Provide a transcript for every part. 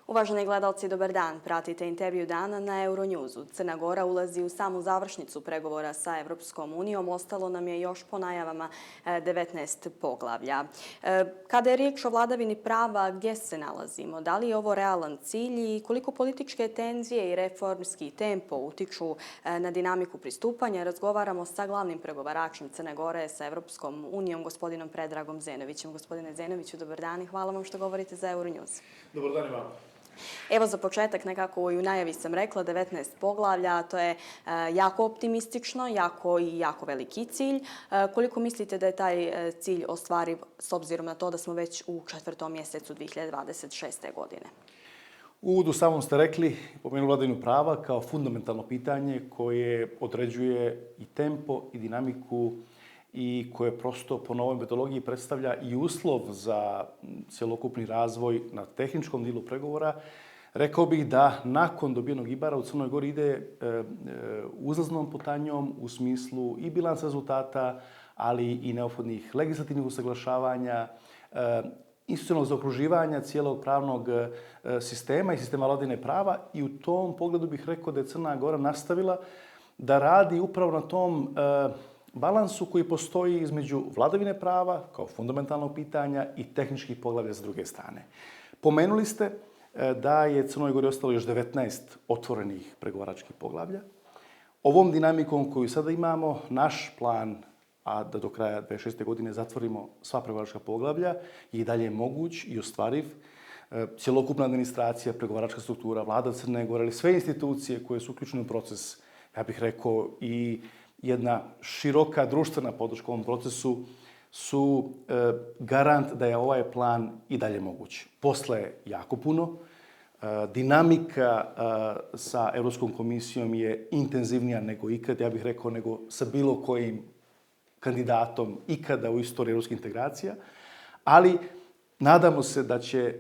Uvaženi gledalci, dobar dan. Pratite intervju dana na Euronewsu. Crna Gora ulazi u samu završnicu pregovora sa Evropskom unijom. Ostalo nam je još po najavama 19 poglavlja. Kada je riječ o vladavini prava, gdje se nalazimo? Da li je ovo realan cilj i koliko političke tenzije i reformski tempo utiču na dinamiku pristupanja? Razgovaramo sa glavnim pregovaračem Crne Gore sa Evropskom unijom, gospodinom Predragom Zenovićem. Gospodine Zenoviću, dobar dan i hvala vam što govorite za Euronews. Dobar dan i vam. Evo za početak, nekako i u najavi sam rekla, 19 poglavlja, to je jako optimistično, jako veliki cilj. Koliko mislite da je taj cilj ostvariv s obzirom na to da smo već u 4. mjesecu 2026. godine? U uvodu samom ste rekli, pomenuli vladavinu prava kao fundamentalno pitanje koje određuje i tempo i dinamiku i koje prosto po novoj metodologiji predstavlja i uslov za cjelokupni razvoj na tehničkom dijelu pregovora. Rekao bih da nakon dobijenog IBAR-a u Crnoj Gori ide uzlaznom putanjom u smislu i bilans rezultata, ali i neophodnih legislativnih usaglašavanja, institucionalnog zaokruživanja cijelog pravnog sistema i sistema vladavine prava i u tom pogledu bih rekao da je Crna Gora nastavila da radi upravo na tom balansu koji postoji između vladavine prava kao fundamentalnog pitanja i tehničkih poglavlja s druge strane. Pomenuli ste da je Crnoj Gori ostalo još 19 otvorenih pregovaračkih poglavlja. Ovom dinamikom koju sada imamo, naš plan, a da do kraja 2026. godine zatvorimo sva pregovaračka poglavlja, je i dalje moguć i ostvariv. Cjelokupna administracija, pregovaračka struktura, vlada Crne Gore, ali sve institucije koje su uključene u proces, ja bih rekao, i jedna široka društvena podrška ovom procesu su garant da je ovaj plan i dalje moguć. Posle je jako puno. Dinamika sa Europskom komisijom je intenzivnija nego ikad, ja bih rekao, nego sa bilo kojim kandidatom ikada u istoriji europskih integracija. Ali nadamo se da će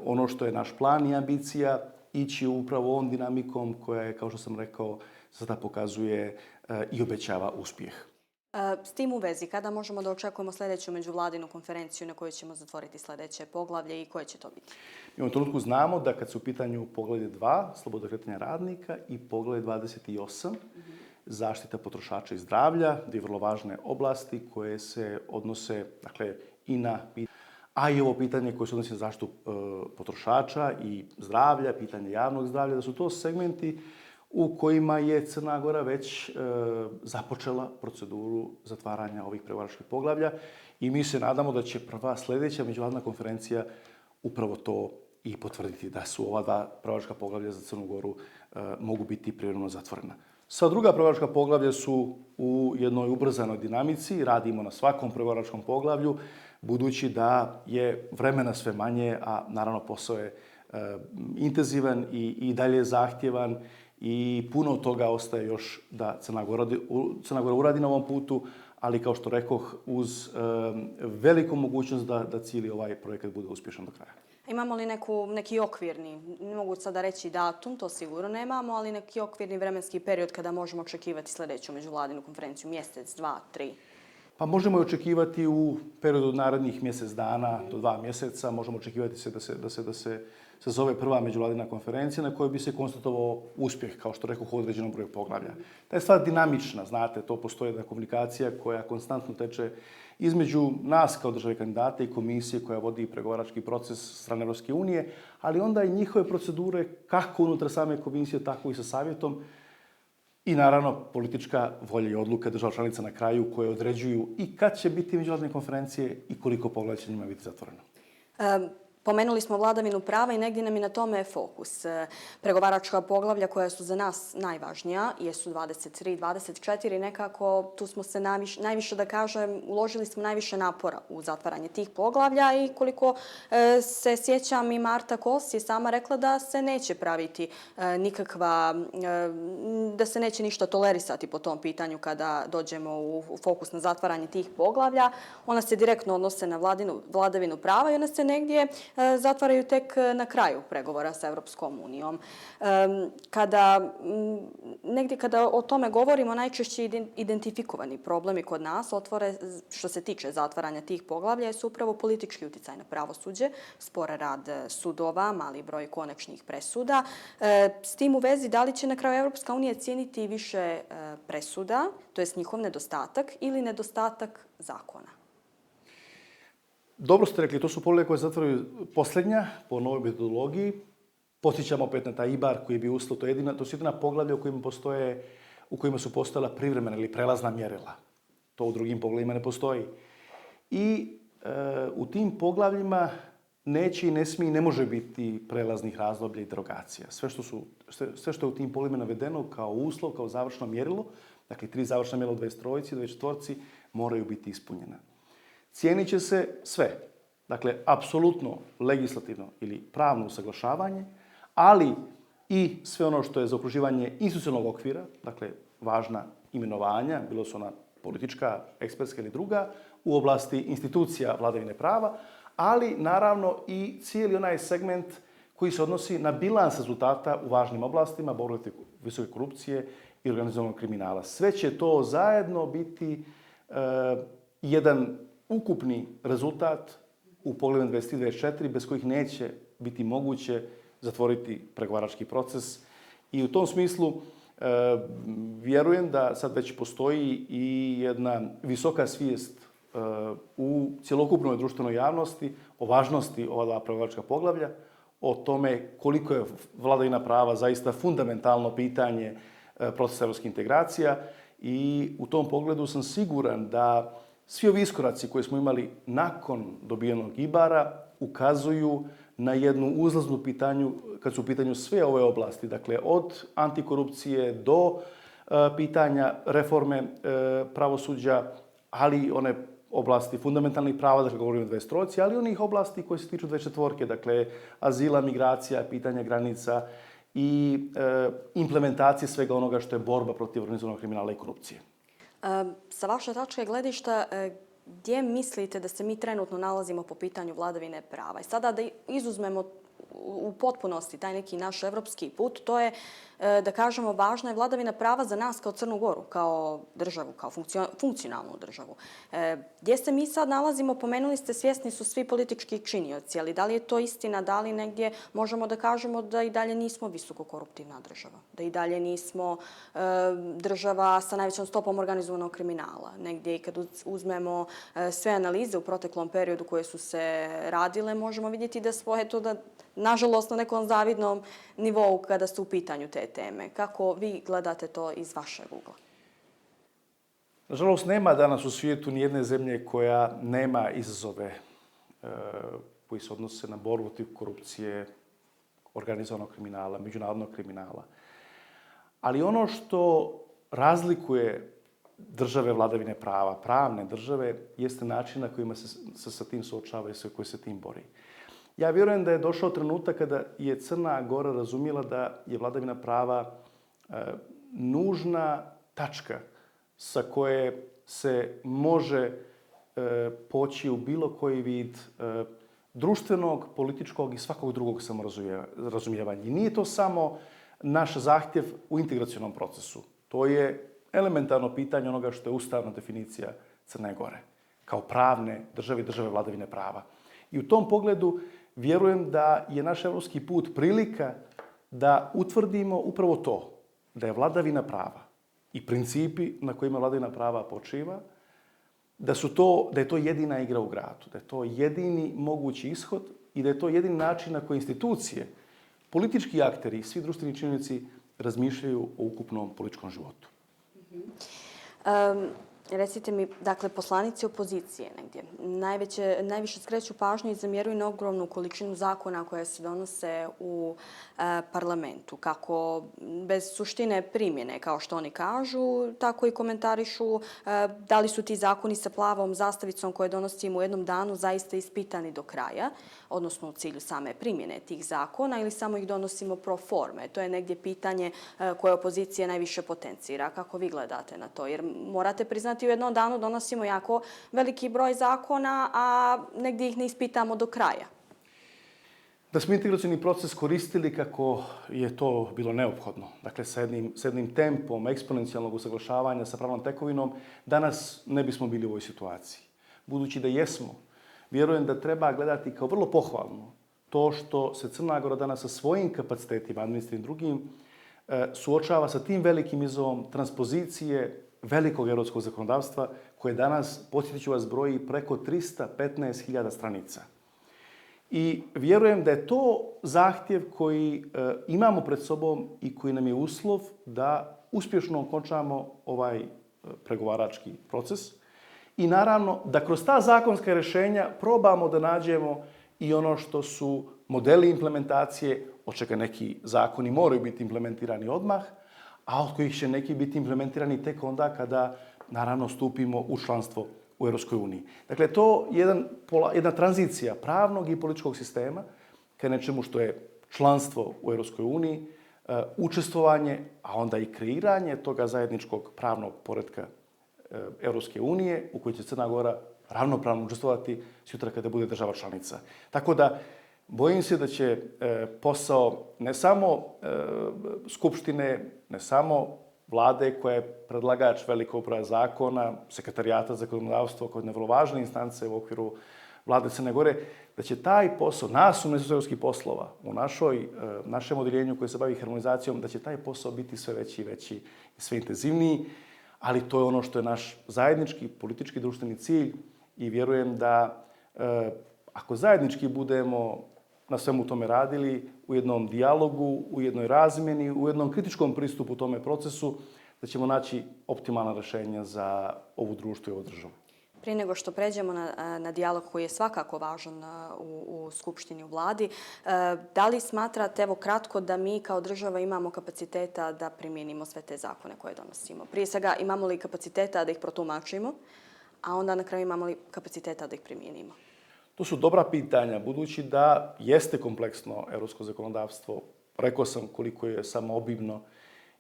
ono što je naš plan i ambicija ići upravo ovom dinamikom koja je, kao što sam rekao, sada pokazuje i obećava uspjeh. S tim u vezi, kada možemo da očekujemo sljedeću međuvladinu konferenciju na kojoj ćemo zatvoriti sljedeće poglavlje i koje će to biti? Mi u ovom trenutku znamo da kad su u pitanju poglavlje 2, sloboda kretanja radnika, i poglavlje 28, zaštita potrošača i zdravlja, dvije vrlo važne oblasti koje se odnose i na a i ovo pitanje koje se odnosi na zaštitu potrošača i zdravlja, pitanje javnog zdravlja, da su to segmenti u kojima je Crna Gora već započela proceduru zatvaranja ovih pregovaračkih poglavlja i mi se nadamo da će prva sljedeća međuvladina konferencija upravo to i potvrditi, da su ova dva pregovaračka poglavlja za Crnu Goru mogu biti privremeno zatvorena. Sva druga pregovaračka poglavlja su u jednoj ubrzanoj dinamici, radimo na svakom pregovaračkom poglavlju, budući da je vremena sve manje, a naravno posao je intenzivan i dalje zahtjevan i puno toga ostaje još da Crna Gora uradi na ovom putu, ali kao što rekoh, uz veliku mogućnost da cijeli ovaj projekat bude uspješan do kraja. Imamo li neki okvirni, ne mogu sada reći datum, to sigurno nemamo, ali neki okvirni vremenski period kada možemo očekivati sljedeću međuvladinu konferenciju, mjesec, 2, 3? Pa možemo očekivati u periodu narednih mjesec dana do 2 mjeseca, možemo očekivati da se zove prva međuvladina konferencija na kojoj bi se konstatovao uspjeh, kao što rekoh, u određenom broju poglavlja. Ta je stvar dinamična, znate, to postoji jedna komunikacija koja konstantno teče između nas kao države kandidate i komisije koja vodi pregovarački proces strane Europske unije, ali onda i njihove procedure kako unutar same komisije, tako i sa savjetom i naravno politička volja i odluka država članica na kraju koje određuju i kad će biti međuvladine konferencije i koliko poglavlja će njima biti zatvoreno. Pomenuli smo vladavinu prava i negdje nam je na tome fokus. Pregovaračka poglavlja koja su za nas najvažnija jesu 23, 24, nekako tu smo se najviše, da kažem, uložili smo najviše napora u zatvaranje tih poglavlja i koliko se sjećam i Marta Kos je sama rekla da se neće praviti da se neće ništa tolerisati po tom pitanju kada dođemo u fokus na zatvaranje tih poglavlja. Ona se direktno odnose na vladavinu prava i ona se negdje zatvaraju tek na kraju pregovora sa Europskom unijom. Negdje kada o tome govorimo, najčešće identifikovani problemi kod nas otvore, što se tiče zatvaranja tih poglavlja, su upravo politički uticaj na pravosuđe, spor rad sudova, mali broj konačnih presuda. S tim u vezi, da li će na kraju Europska unija cijeniti više presuda, to jest njihov nedostatak, ili nedostatak zakona? Dobro ste rekli, to su poglavlja koje zatvaraju posljednja po novoj metodologiji. Podsjećamo opet na taj IBAR koji je bio uslov. To su jedina poglavlja u kojima su postojala privremena ili prelazna mjerila. To u drugim poglavljima ne postoji. I u tim poglavljima neće i ne smije i ne može biti prelaznih razdoblja i derogacija. Sve što je u tim poglavljima navedeno kao uslov, kao završno mjerilo, dakle 3 završna mjerila u 23 i 24 moraju biti ispunjena. Cijenit će se sve. Dakle, apsolutno legislativno ili pravno usaglašavanje, ali i sve ono što je zaokruživanje institucionalnog okvira, dakle, važna imenovanja, bilo su ona politička, ekspertska ili druga, u oblasti institucija vladavine prava, ali naravno i cijeli onaj segment koji se odnosi na bilans rezultata u važnim oblastima, borbe protiv visoke korupcije i organizovanog kriminala. Sve će to zajedno biti jedan ukupni rezultat u poglavljima 23 i 24, bez kojih neće biti moguće zatvoriti pregovarački proces. I u tom smislu vjerujem da sad već postoji i jedna visoka svijest u cjelokupnoj društvenoj javnosti o važnosti ova 2 pregovaračka poglavlja, o tome koliko je vladavina prava zaista fundamentalno pitanje procesa europskih integracija i u tom pogledu sam siguran da svi ovi iskoraci koje smo imali nakon dobijenog IBAR-a ukazuju na jednu uzlaznu pitanju, kad su u pitanju sve ove oblasti, dakle od antikorupcije do pitanja reforme pravosuđa, ali i one oblasti fundamentalnih prava, dakle govorimo o 23, ali i onih oblasti koje se tiču 24, dakle azila, migracija, pitanja granica i implementacije svega onoga što je borba protiv organizovanog kriminala i korupcije. Sa vaše tačke gledišta, gdje mislite da se mi trenutno nalazimo po pitanju vladavine prava? I sada da izuzmemo u potpunosti taj neki naš evropski put, to je, da kažemo, važna je vladavina prava za nas kao Crnu Goru, kao državu, kao funkcionalnu državu. Gdje se mi sad nalazimo, pomenuli ste, svjesni su svi politički činioci, ali da li je to istina, da li negdje možemo da kažemo da i dalje nismo visoko koruptivna država, da i dalje nismo država sa najvećom stopom organizovanog kriminala. Negdje i kad uzmemo sve analize u proteklom periodu koje su se radile, možemo vidjeti da smo, nažalost, na nekom zavidnom nivou kada su u pitanju te teme. Kako vi gledate to iz vašeg ugla? Nažalost, nema danas u svijetu nijedne zemlje koja nema izazove koji se odnose na borbu protiv korupcije, organizovanog kriminala, međunarodnog kriminala. Ali ono što razlikuje države vladavine prava, pravne države, jeste način na kojima se sa tim suočava i koji se tim bori. Ja vjerujem da je došao trenutak kada je Crna Gora razumjela da je vladavina prava nužna tačka sa koje se može poći u bilo koji vid društvenog, političkog i svakog drugog samorazumijevanja. I nije to samo naš zahtjev u integracionom procesu. To je elementarno pitanje onoga što je ustavna definicija Crne Gore, kao pravne države i države vladavine prava. I u tom pogledu vjerujem da je naš evropski put prilika da utvrdimo upravo to, da je vladavina prava i principi na kojima vladavina prava počiva, da je to jedina igra u gradu, da je to jedini mogući ishod i da je to jedini način na koji institucije, politički akteri i svi društveni čimbenici razmišljaju o ukupnom političkom životu. Recite mi, dakle, poslanici opozicije negdje najviše skreću pažnju i zamjeruju na ogromnu količinu zakona koje se donose u parlamentu. Kako bez suštine primjene, kao što oni kažu, tako i komentarišu da li su ti zakoni sa plavom zastavicom koje donosimo u jednom danu zaista ispitani do kraja, odnosno u cilju same primjene tih zakona, ili samo ih donosimo pro forme. To je negdje pitanje koje opozicija najviše potencira. Kako vi gledate na to? Jer morate priznati, u jednom danu donosimo jako veliki broj zakona, a negdje ih ne ispitamo do kraja. da smo integracioni proces koristili kako je to bilo neophodno. Dakle, sa jednim tempom eksponencijalnog usaglašavanja sa pravnom tekovinom, danas ne bismo bili u ovoj situaciji. Budući da jesmo, vjerujem da treba gledati kao vrlo pohvalno to što se Crna Gora danas sa svojim kapacitetima, administrativnim drugim, suočava sa tim velikim izazovom transpozicije velikog europskog zakonodavstva koje danas, podsjetit ću vas, broji preko 315.000 stranica. I vjerujem da je to zahtjev koji imamo pred sobom i koji nam je uslov da uspješno okončamo ovaj pregovarački proces. I naravno da kroz ta zakonska rješenja probamo da nađemo i ono što su modeli implementacije, od čega neki zakoni moraju biti implementirani odmah, a od kojih će neki biti implementirani tek onda kada naravno stupimo u članstvo u Europskoj uniji. Dakle, to je jedna tranzicija pravnog i političkog sistema ka nečemu što je članstvo u Europskoj uniji, učestvovanje, a onda i kreiranje toga zajedničkog pravnog poretka Europske unije u kojoj će Crna Gora ravnopravno učestvovati sutra kada bude država članica. Tako da bojim se da će posao ne samo Skupštine, ne samo Vlade koja je predlagač velikog broja zakona, Sekretarijata za zakonodavstvo kao jedne vrlo važne instance u okviru Vlade Crne Gore, da će taj posao, nas u Ministarstvu europskih poslova, u našem odjeljenju koje se bavi harmonizacijom, da će taj posao biti sve veći i veći i sve intenzivniji, ali to je ono što je naš zajednički politički društveni cilj i vjerujem da ako zajednički budemo na svemu tome radili, u jednom dijalogu, u jednoj razmjeni, u jednom kritičkom pristupu tome procesu, da ćemo naći optimalna rješenja za ovu društvo i ovu državu. Prije nego što pređemo na dijalog koji je svakako važan u Skupštini, u Vladi, da li smatrate, evo kratko, da mi kao država imamo kapaciteta da primijenimo sve te zakone koje donosimo? Prije svega, imamo li kapaciteta da ih protumačimo, a onda na kraju imamo li kapaciteta da ih primijenimo? To su dobra pitanja, budući da jeste kompleksno europsko zakonodavstvo. Rekao sam koliko je samo obimno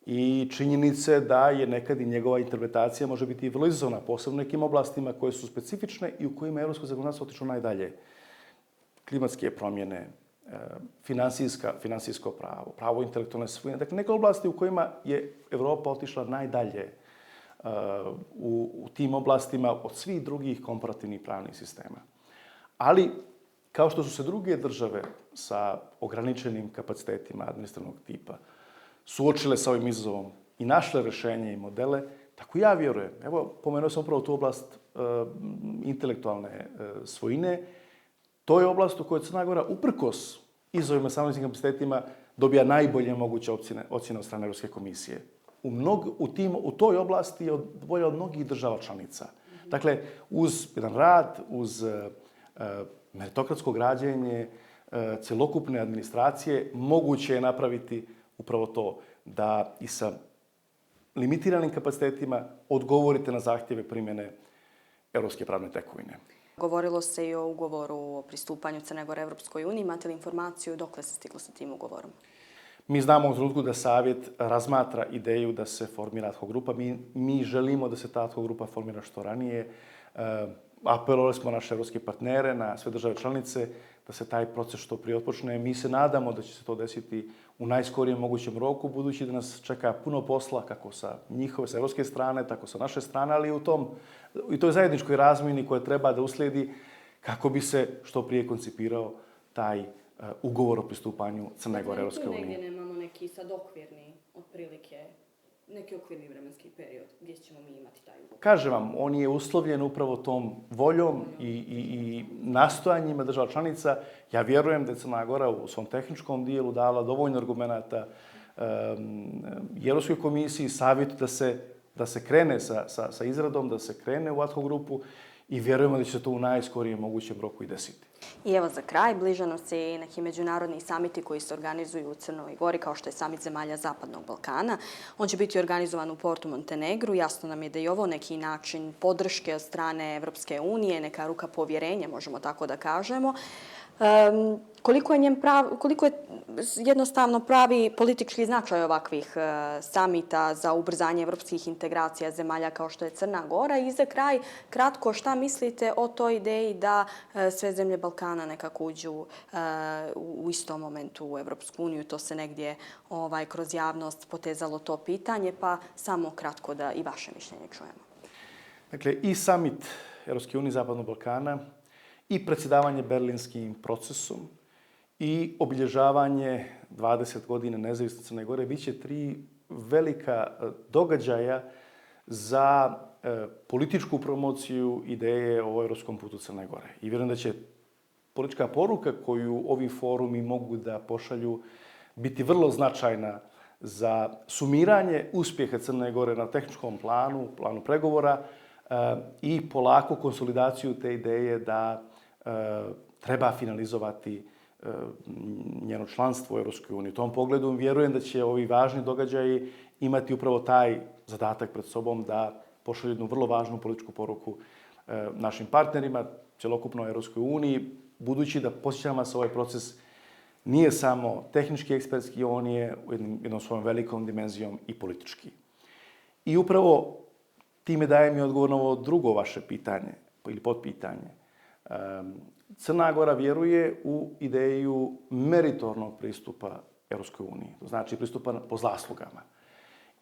i činjenice da je nekad i njegova interpretacija može biti vrlo izazovna, posebno u nekim oblastima koje su specifične i u kojima je europsko zakonodavstvo otišlo najdalje. Klimatske promjene, finansijsko pravo, pravo intelektualne svojine. Dakle, neke oblasti u kojima je Europa otišla najdalje u tim oblastima od svih drugih komparativnih pravnih sistema. Ali, kao što su se druge države sa ograničenim kapacitetima administrativnog tipa suočile sa ovim izazovom i našle rješenje i modele, tako ja vjerujem. Evo, pomenuo sam upravo tu oblast intelektualne svojine. To je oblast u kojoj Crna Gora, uprkos izazovima sa administrativnim kapacitetima, dobija najbolje moguće ocjene od strane Europske komisije. U toj oblasti je bolje od mnogih država članica. Dakle, uz jedan rad, uz meritokratsko građenje cjelokupne administracije, moguće je napraviti upravo to, da i sa limitiranim kapacitetima odgovorite na zahtjeve primjene europske pravne tekovine. Govorilo se i o ugovoru o pristupanju Crne Gore Evropskoj uniji. Imate li informaciju dokle se stiglo sa tim ugovorom? Mi znamo u trenutku da Savjet razmatra ideju da se formira ad hoc grupa. Mi želimo da se ta ad hoc grupa formira što ranije. Apelovali smo naše evropske partnere, na sve države članice, da se taj proces što prije otpočne. Mi se nadamo da će se to desiti u najskorijem mogućem roku, budući da nas čeka puno posla, kako sa njihove, sa evropske strane, tako sa naše strane, ali i toj zajedničkoj razmjeni koja treba da uslijedi kako bi se što prije koncipirao taj ugovor o pristupanju Crne Gore Europskoj uniji. Negdje nemamo neki sad okvirni, otprilike, neki okvirni vremenski period gdje ćemo mi imati taj ugovor? Kažem vam, on je uslovljen upravo tom voljom i nastojanjima država članica. Ja vjerujem da je Crna Gora u svom tehničkom dijelu dala dovoljno argumenata Europskoj komisiji, savjetu da se krene sa izradom, da se krene u ad hoc grupu i vjerujemo da će se to u najskorijem mogućem roku i desiti. I evo za kraj, bliže nam se i neki međunarodni samiti koji se organizuju u Crnoj Gori, kao što je samit zemalja Zapadnog Balkana. On će biti organizovan u Portu Montenegru. Jasno nam je da je ovo neki način podrške od strane Evropske unije, neka ruka povjerenja, možemo tako da kažemo. Koliko je jednostavno pravi politički značaj ovakvih samita za ubrzanje evropskih integracija zemalja kao što je Crna Gora? I za kraj, kratko, šta mislite o toj ideji da sve zemlje Balkana nekako uđu u istom momentu u Evropsku uniju? To se negdje kroz javnost potezalo to pitanje, pa samo kratko da i vaše mišljenje čujemo. Dakle, i samit Europske unije i Zapadnog Balkana i predsjedavanje Berlinskim procesom i obilježavanje 20 godina nezavisnosti Crne Gore bit će 3 velika događaja za političku promociju ideje o europskom putu Crne Gore. I vjerujem da će politička poruka koju ovi forumi mogu da pošalju biti vrlo značajna za sumiranje uspjeha Crne Gore na tehničkom planu pregovora i polako konsolidaciju te ideje da treba finalizovati njeno članstvo u Europskoj uniji. U tom pogledu vjerujem da će ovi važni događaji imati upravo taj zadatak pred sobom da pošalju jednu vrlo važnu političku poruku našim partnerima, cjelokupnoj Europskoj uniji, budući da, podsjećam vas, ovaj proces nije samo tehnički, ekspertski, on je jednom svojom velikom dimenzijom i politički. I upravo time daje mi odgovor na ovo drugo vaše pitanje ili potpitanje. Crna Gora vjeruje u ideju meritornog pristupa Europskoj uniji, to znači pristupa po zaslugama.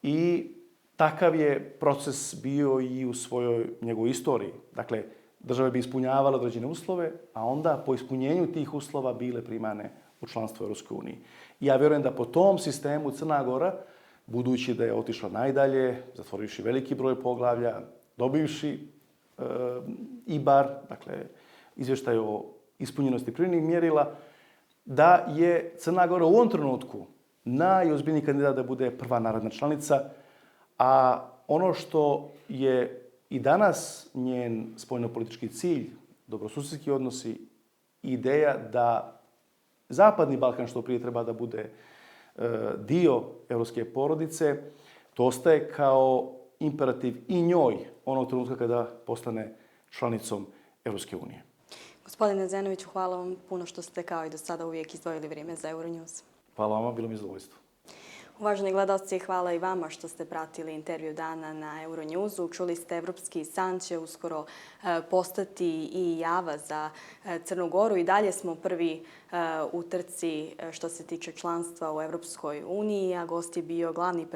I takav je proces bio i u svojoj njegovoj istoriji. Dakle, države bi ispunjavale određene uslove, a onda po ispunjenju tih uslova bile primane u članstvo Europskoj uniji. Ja vjerujem da po tom sistemu Crna Gora, budući da je otišla najdalje, zatvorivši veliki broj poglavlja, dobivši IBAR, dakle, izvještaj o ispunjenosti privremenih mjerila, da je Crna Gora u ovom trenutku najozbiljniji kandidat da bude prva narodna članica, a ono što je i danas njen spoljnopolitički cilj, dobrosusjedski odnosi, ideja da Zapadni Balkan što prije treba da bude dio europske porodice, to ostaje kao imperativ i njoj onog trenutka kada postane članicom Europske unije. Gospodine Zenoviću, hvala vam puno što ste kao i do sada uvijek izdvojili vrijeme za Euronews. Hvala vama, bilo mi zadovoljstvo. Uvaženi gledalci, hvala i vama što ste pratili intervju dana na Euronewsu. Čuli ste, Evropski san će uskoro postati i java za Crnu Goru. I dalje smo prvi u trci što se tiče članstva u Evropskoj uniji, a gost je bio glavni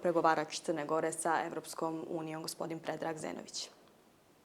pregovarač Crne Gore sa Evropskom unijom, gospodin Predrag Zenović.